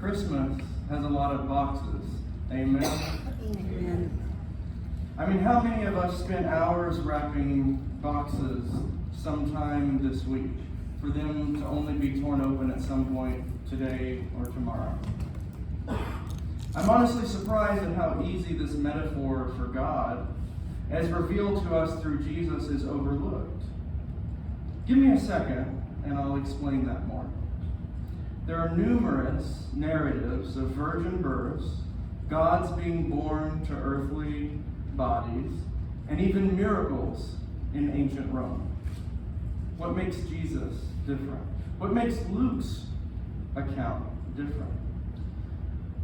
Christmas has a lot of boxes. Amen? Amen. I mean, how many of us spent hours wrapping boxes sometime this week for them to only be torn open at some point today or tomorrow? I'm honestly surprised at how easy this metaphor for God, as revealed to us through Jesus, is overlooked. Give me a second and I'll explain that more. There are numerous narratives of virgin births, gods being born to earthly bodies, and even miracles in ancient Rome. What makes Jesus different? What makes Luke's account different?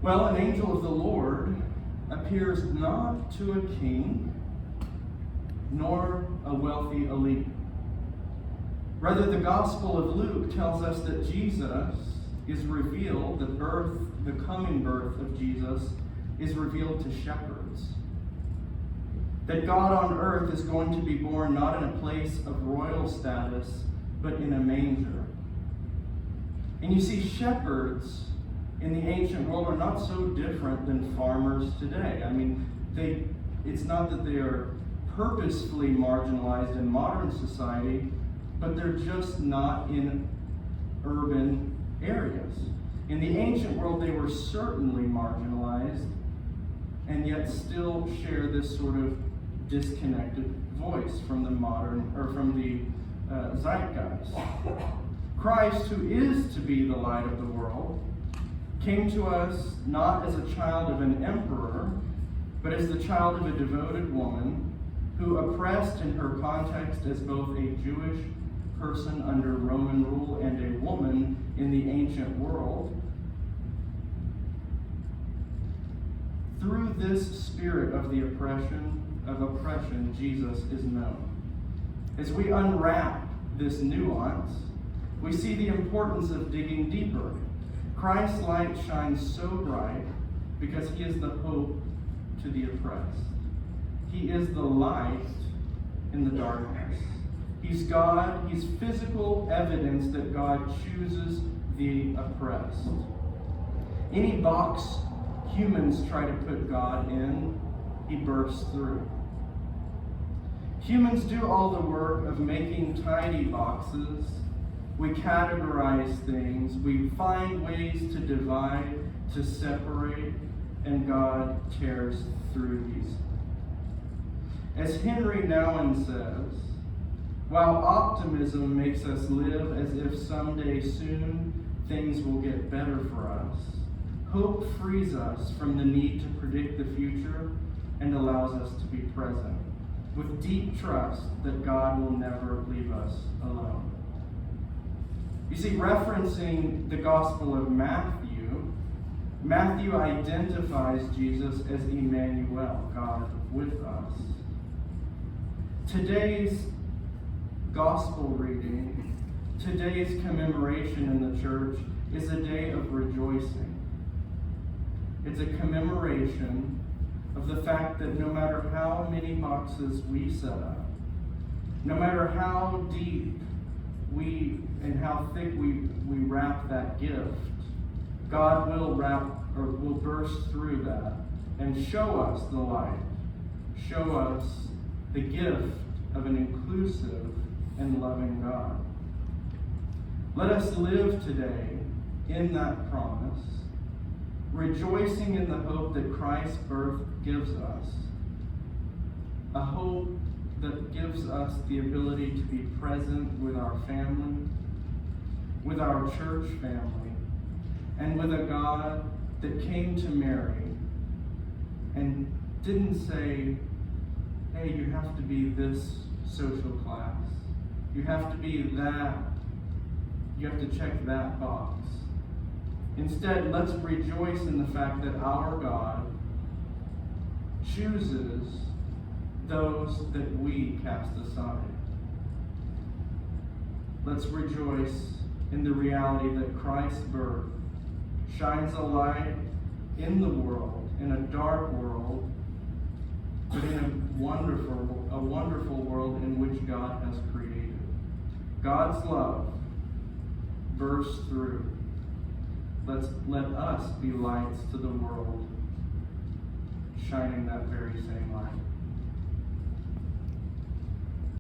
Well, an angel of the Lord appears not to a king nor a wealthy elite. Rather, the Gospel of Luke tells us that Jesus is revealed, the coming birth of Jesus is revealed to shepherds. That God on earth is going to be born not in a place of royal status, but in a manger. And you see, shepherds in the ancient world are not so different than farmers today. I mean, it's not that they are purposefully marginalized in modern society, but they're just not in urban areas. In the ancient world, they were certainly marginalized, and yet still share this sort of disconnected voice from the modern, or from the zeitgeist. Christ, who is to be the light of the world, came to us not as a child of an emperor, but as the child of a devoted woman who, oppressed in her context as both a Jewish person under Roman rule and a woman in the ancient world, through this spirit of the oppression, Jesus is known. As we unwrap this nuance, we see the importance of digging deeper. Christ's light shines so bright because he is the hope to the oppressed. He is the light in the darkness. He's God. He's physical evidence that God chooses the oppressed. Any box humans try to put God in, he bursts through. Humans do all the work of making tidy boxes. We categorize things. We find ways to divide, to separate, and God tears through these. As Henry Nouwen says, while optimism makes us live as if someday soon things will get better for us, hope frees us from the need to predict the future and allows us to be present, with deep trust that God will never leave us alone. You see, referencing the Gospel of Matthew, Matthew identifies Jesus as Emmanuel, God with us. Today's Gospel reading, today's commemoration in the church is a day of rejoicing. It's a commemoration of the fact that no matter how many boxes we set up, no matter how deep and how thick we wrap that gift, God will burst through that and show us the light, show us the gift of an inclusive and loving God. Let us live today in that promise, rejoicing in the hope that Christ's birth gives us, a hope that gives us the ability to be present with our family, with our church family, and with a God that came to Mary and didn't say, hey, you have to be this social class. You have to be that. You have to check that box. Instead, let's rejoice in the fact that our God chooses those that we cast aside. Let's rejoice in the reality that Christ's birth shines a light in the world, in a dark world, but in a wonderful world in which God has created. God's love bursts through. Let us be lights to the world, shining that very same light.